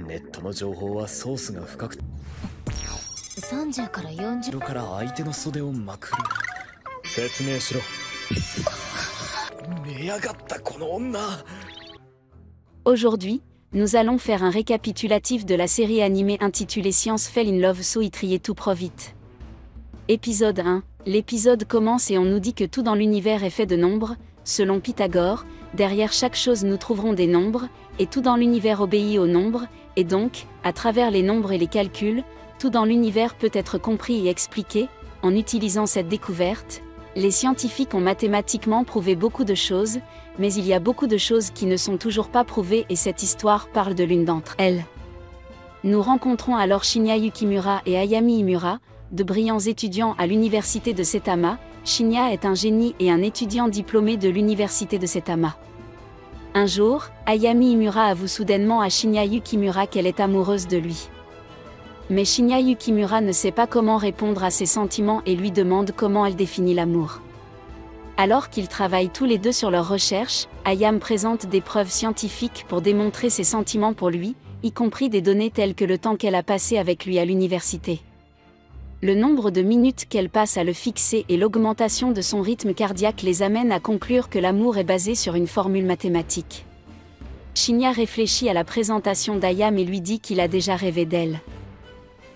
ネットの情報はソースが深く30から40後ろから相手の袖をまくる。説明しろ。寝やがったこの女。Aujourd'hui, nous allons faire un récapitulatif de la série animée intitulée Science Fell in Love So Itrier tout Provit. Épisode 1. L'épisode commence et on nous dit que tout dans l'univers est fait de nombres. Selon Pythagore, derrière chaque chose nous trouverons des nombres, et tout dans l'univers obéit aux nombres, et donc, à travers les nombres et les calculs, tout dans l'univers peut être compris et expliqué. En utilisant cette découverte, les scientifiques ont mathématiquement prouvé beaucoup de choses, mais il y a beaucoup de choses qui ne sont toujours pas prouvées et cette histoire parle de l'une d'entre elles. Nous rencontrons alors Shinya Yukimura et Ayami Imura, de brillants étudiants à l'université de Saitama. Shinya est un génie et un étudiant diplômé de l'université de Saitama. Un jour, Ayami Imura avoue soudainement à Shinya Yukimura qu'elle est amoureuse de lui. Mais Shinya Yukimura ne sait pas comment répondre à ses sentiments et lui demande comment elle définit l'amour. Alors qu'ils travaillent tous les deux sur leurs recherches, Ayam présente des preuves scientifiques pour démontrer ses sentiments pour lui, y compris des données telles que le temps qu'elle a passé avec lui à l'université. Le nombre de minutes qu'elle passe à le fixer et l'augmentation de son rythme cardiaque les amènent à conclure que l'amour est basé sur une formule mathématique. Shinya réfléchit à la présentation d'Ayam et lui dit qu'il a déjà rêvé d'elle.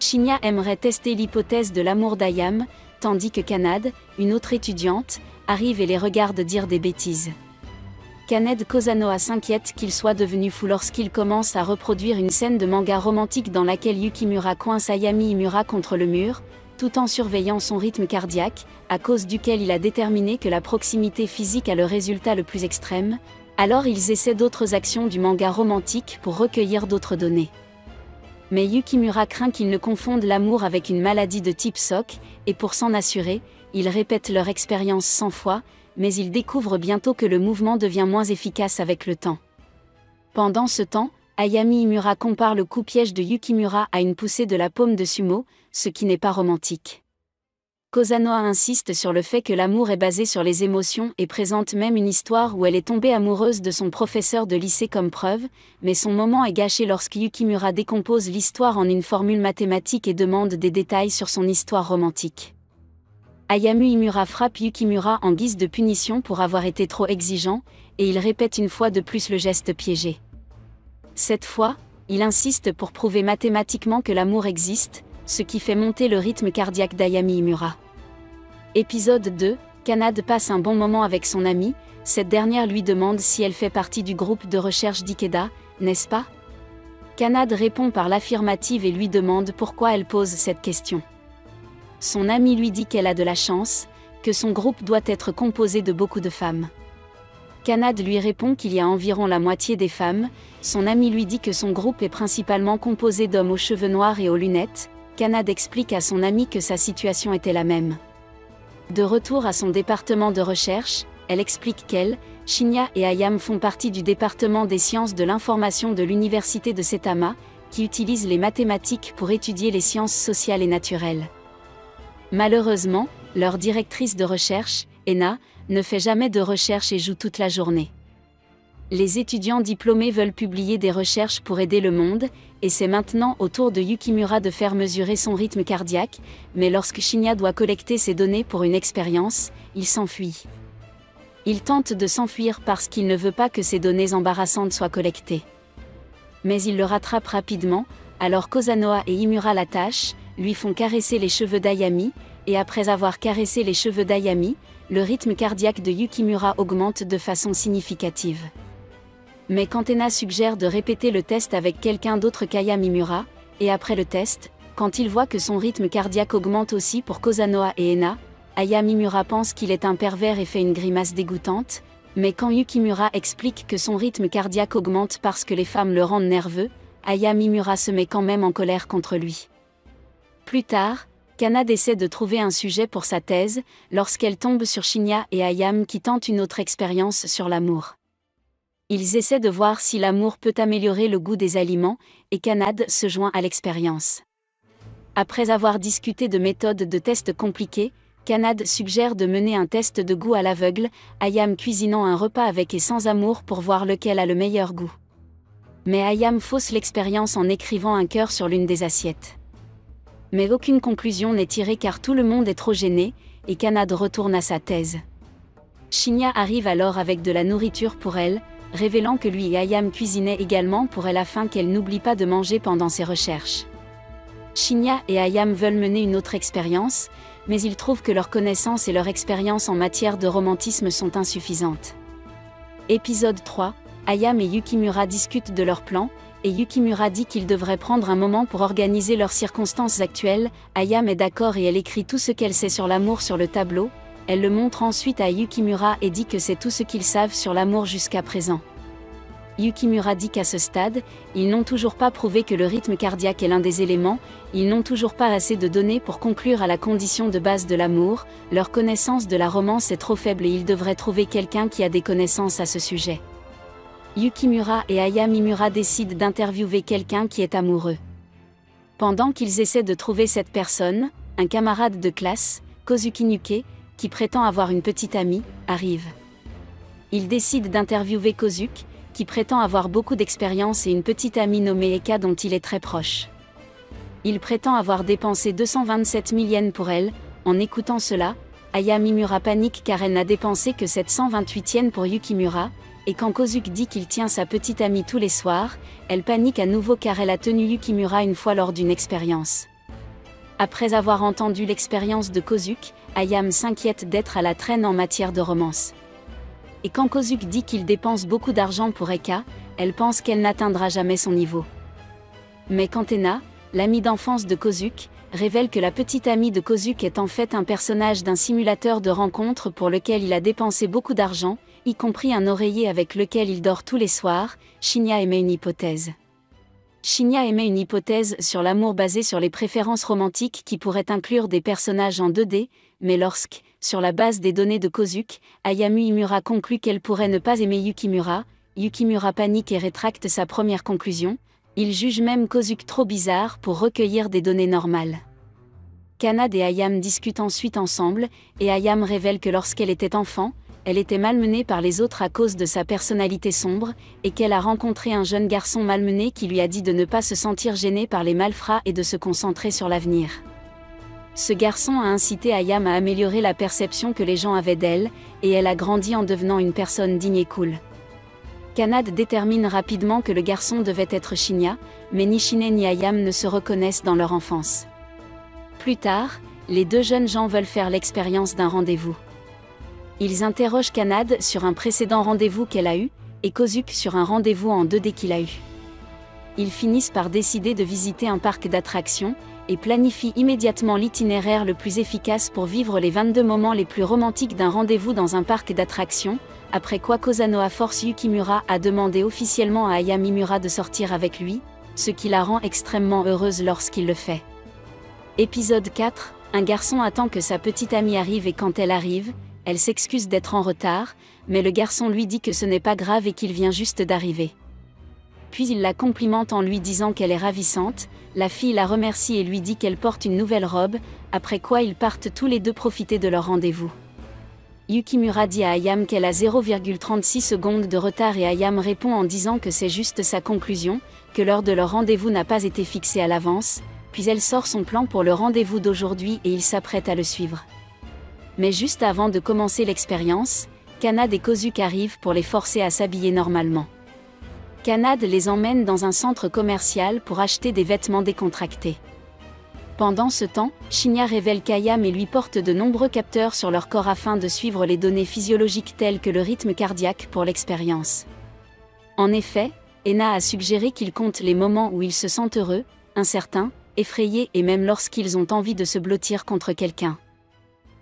Shinya aimerait tester l'hypothèse de l'amour d'Ayam, tandis que Kanade, une autre étudiante, arrive et les regarde dire des bêtises. Kanade Kozanoha s'inquiète qu'il soit devenu fou lorsqu'il commence à reproduire une scène de manga romantique dans laquelle Yukimura coince Ayami Imura contre le mur, tout en surveillant son rythme cardiaque, à cause duquel il a déterminé que la proximité physique a le résultat le plus extrême. Alors ils essaient d'autres actions du manga romantique pour recueillir d'autres données. Mais Yukimura craint qu'ils ne confondent l'amour avec une maladie de type SOC, et pour s'en assurer, ils répètent leur expérience 100 fois, mais ils découvrent bientôt que le mouvement devient moins efficace avec le temps. Pendant ce temps, Ayami Imura compare le coup piège de Yukimura à une poussée de la paume de sumo, ce qui n'est pas romantique. Kozanoha insiste sur le fait que l'amour est basé sur les émotions et présente même une histoire où elle est tombée amoureuse de son professeur de lycée comme preuve, mais son moment est gâché lorsque Yukimura décompose l'histoire en une formule mathématique et demande des détails sur son histoire romantique. Ayami Imura frappe Yukimura en guise de punition pour avoir été trop exigeant, et il répète une fois de plus le geste piégé. Cette fois, il insiste pour prouver mathématiquement que l'amour existe, ce qui fait monter le rythme cardiaque d'Ayami Imura. Épisode 2, Kanade passe un bon moment avec son amie, cette dernière lui demande si elle fait partie du groupe de recherche d'Ikeda, n'est-ce pas? Kanade répond par l'affirmative et lui demande pourquoi elle pose cette question. Son amie lui dit qu'elle a de la chance, que son groupe doit être composé de beaucoup de femmes. Kanade lui répond qu'il y a environ la moitié des femmes. Son ami lui dit que son groupe est principalement composé d'hommes aux cheveux noirs et aux lunettes. Kanade explique à son ami que sa situation était la même. De retour à son département de recherche, elle explique qu'elle, Shinya et Ayam font partie du département des sciences de l'information de l'université de Saitama, qui utilise les mathématiques pour étudier les sciences sociales et naturelles. Malheureusement, leur directrice de recherche, Ena, ne fait jamais de recherche et joue toute la journée. Les étudiants diplômés veulent publier des recherches pour aider le monde, et c'est maintenant au tour de Yukimura de faire mesurer son rythme cardiaque, mais lorsque Shinya doit collecter ces données pour une expérience, il s'enfuit. Il tente de s'enfuir parce qu'il ne veut pas que ces données embarrassantes soient collectées. Mais il le rattrape rapidement, alors Kozanoha et Imura l'attachent, lui font caresser les cheveux d'Ayami, et après avoir caressé les cheveux d'Ayami, le rythme cardiaque de Yukimura augmente de façon significative. Mais quand Ena suggère de répéter le test avec quelqu'un d'autre qu'Ayami Imura, et après le test, quand il voit que son rythme cardiaque augmente aussi pour Kozanoha et Ena, Ayami Imura pense qu'il est un pervers et fait une grimace dégoûtante, mais quand Yukimura explique que son rythme cardiaque augmente parce que les femmes le rendent nerveux, Ayami Imura se met quand même en colère contre lui. Plus tard, Kanade essaie de trouver un sujet pour sa thèse, lorsqu'elle tombe sur Shinya et Ayam qui tentent une autre expérience sur l'amour. Ils essaient de voir si l'amour peut améliorer le goût des aliments, et Kanade se joint à l'expérience. Après avoir discuté de méthodes de tests compliquées, Kanade suggère de mener un test de goût à l'aveugle, Ayam cuisinant un repas avec et sans amour pour voir lequel a le meilleur goût. Mais Ayam fausse l'expérience en écrivant un cœur sur l'une des assiettes. Mais aucune conclusion n'est tirée car tout le monde est trop gêné, et Kanade retourne à sa thèse. Shinya arrive alors avec de la nourriture pour elle, révélant que lui et Ayam cuisinaient également pour elle afin qu'elle n'oublie pas de manger pendant ses recherches. Shinya et Ayam veulent mener une autre expérience, mais ils trouvent que leurs connaissances et leur expérience en matière de romantisme sont insuffisantes. Épisode 3, Ayam et Yukimura discutent de leur plan, et Yukimura dit qu'ils devraient prendre un moment pour organiser leurs circonstances actuelles. Ayam est d'accord et elle écrit tout ce qu'elle sait sur l'amour sur le tableau. Elle le montre ensuite à Yukimura et dit que c'est tout ce qu'ils savent sur l'amour jusqu'à présent. Yukimura dit qu'à ce stade, ils n'ont toujours pas prouvé que le rythme cardiaque est l'un des éléments, ils n'ont toujours pas assez de données pour conclure à la condition de base de l'amour, leur connaissance de la romance est trop faible et ils devraient trouver quelqu'un qui a des connaissances à ce sujet. Yukimura et Ayamimura décident d'interviewer quelqu'un qui est amoureux. Pendant qu'ils essaient de trouver cette personne, un camarade de classe, Kozuki Nuke, qui prétend avoir une petite amie, arrive. Ils décident d'interviewer Kozuki, qui prétend avoir beaucoup d'expérience et une petite amie nommée Eka dont il est très proche. Il prétend avoir dépensé 227 000 yens pour elle. En écoutant cela, Ayamimura panique car elle n'a dépensé que 728 yens pour Yukimura, et quand Kozuki dit qu'il tient sa petite amie tous les soirs, elle panique à nouveau car elle a tenu Yukimura une fois lors d'une expérience. Après avoir entendu l'expérience de Kozuki, Ayam s'inquiète d'être à la traîne en matière de romance. Et quand Kozuki dit qu'il dépense beaucoup d'argent pour Eka, elle pense qu'elle n'atteindra jamais son niveau. Mais quand Ena, l'amie d'enfance de Kozuki, révèle que la petite amie de Kozuki est en fait un personnage d'un simulateur de rencontre pour lequel il a dépensé beaucoup d'argent, y compris un oreiller avec lequel il dort tous les soirs, Shinya émet une hypothèse. Shinya émet une hypothèse sur l'amour basé sur les préférences romantiques qui pourrait inclure des personnages en 2D, mais lorsque, sur la base des données de Kozuki, Ayamimura conclut qu'elle pourrait ne pas aimer Yukimura, Yukimura panique et rétracte sa première conclusion, il juge même Kozuki trop bizarre pour recueillir des données normales. Kanade et Ayam discutent ensuite ensemble, et Ayam révèle que lorsqu'elle était enfant, elle était malmenée par les autres à cause de sa personnalité sombre, et qu'elle a rencontré un jeune garçon malmené qui lui a dit de ne pas se sentir gênée par les malfrats et de se concentrer sur l'avenir. Ce garçon a incité Ayam à améliorer la perception que les gens avaient d'elle, et elle a grandi en devenant une personne digne et cool. Kanade détermine rapidement que le garçon devait être Shinya, mais ni Shine ni Ayam ne se reconnaissent dans leur enfance. Plus tard, les deux jeunes gens veulent faire l'expérience d'un rendez-vous. Ils interrogent Kanade sur un précédent rendez-vous qu'elle a eu, et Kozuki sur un rendez-vous en 2D qu'il a eu. Ils finissent par décider de visiter un parc d'attractions, et planifient immédiatement l'itinéraire le plus efficace pour vivre les 22 moments les plus romantiques d'un rendez-vous dans un parc d'attractions, après quoi Kozanoa force Yukimura à demander officiellement à Ayamimura de sortir avec lui, ce qui la rend extrêmement heureuse lorsqu'il le fait. Épisode 4, un garçon attend que sa petite amie arrive et quand elle arrive, elle s'excuse d'être en retard, mais le garçon lui dit que ce n'est pas grave et qu'il vient juste d'arriver. Puis il la complimente en lui disant qu'elle est ravissante, la fille la remercie et lui dit qu'elle porte une nouvelle robe, après quoi ils partent tous les deux profiter de leur rendez-vous. Yukimura dit à Ayam qu'elle a 0,36 secondes de retard et Ayam répond en disant que c'est juste sa conclusion, que l'heure de leur rendez-vous n'a pas été fixée à l'avance, puis elle sort son plan pour le rendez-vous d'aujourd'hui et il s'apprête à le suivre. Mais juste avant de commencer l'expérience, Kanade et Kozuki arrivent pour les forcer à s'habiller normalement. Kanade les emmène dans un centre commercial pour acheter des vêtements décontractés. Pendant ce temps, Shinya révèle qu'Ayam et lui portent de nombreux capteurs sur leur corps afin de suivre les données physiologiques telles que le rythme cardiaque pour l'expérience. En effet, Ena a suggéré qu'ils comptent les moments où ils se sentent heureux, incertains, effrayés et même lorsqu'ils ont envie de se blottir contre quelqu'un.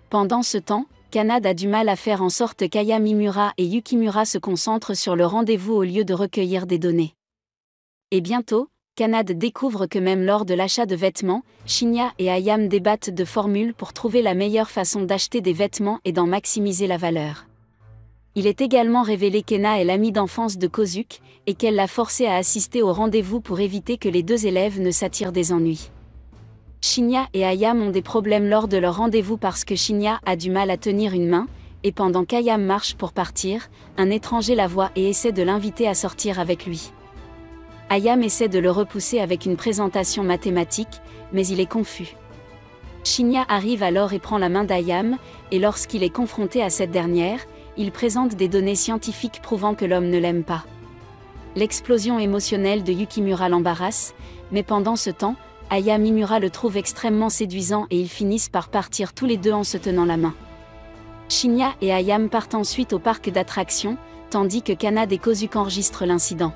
Pendant ce temps, Kanade a du mal à faire en sorte qu'Ayamimura et Yukimura se concentrent sur le rendez-vous au lieu de recueillir des données. Et bientôt, Kanade découvre que même lors de l'achat de vêtements, Shinya et Ayam débattent de formules pour trouver la meilleure façon d'acheter des vêtements et d'en maximiser la valeur. Il est également révélé qu'Ena est l'amie d'enfance de Kozuki, et qu'elle l'a forcé à assister au rendez-vous pour éviter que les deux élèves ne s'attirent des ennuis. Shinya et Ayam ont des problèmes lors de leur rendez-vous parce que Shinya a du mal à tenir une main, et pendant qu'Ayam marche pour partir, un étranger la voit et essaie de l'inviter à sortir avec lui. Ayam essaie de le repousser avec une présentation mathématique, mais il est confus. Shinya arrive alors et prend la main d'Ayam, et lorsqu'il est confronté à cette dernière, il présente des données scientifiques prouvant que l'homme ne l'aime pas. L'explosion émotionnelle de Yukimura l'embarrasse, mais pendant ce temps, Ayam et Mimura le trouvent extrêmement séduisant et ils finissent par partir tous les deux en se tenant la main. Shinya et Ayam partent ensuite au parc d'attractions, tandis que Kanade et Kozuki enregistrent l'incident.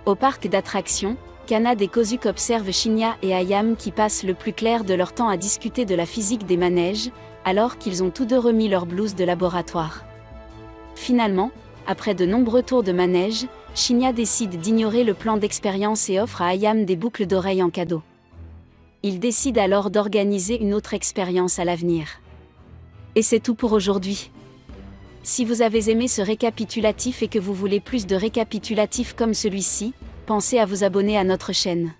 Au parc d'attractions, Kanade et Kozuki observent Shinya et Ayam qui passent le plus clair de leur temps à discuter de la physique des manèges, alors qu'ils ont tous deux remis leur blouse de laboratoire. Finalement, après de nombreux tours de manège, Shinya décide d'ignorer le plan d'expérience et offre à Ayam des boucles d'oreilles en cadeau. Il décide alors d'organiser une autre expérience à l'avenir. Et c'est tout pour aujourd'hui. Si vous avez aimé ce récapitulatif et que vous voulez plus de récapitulatifs comme celui-ci, pensez à vous abonner à notre chaîne.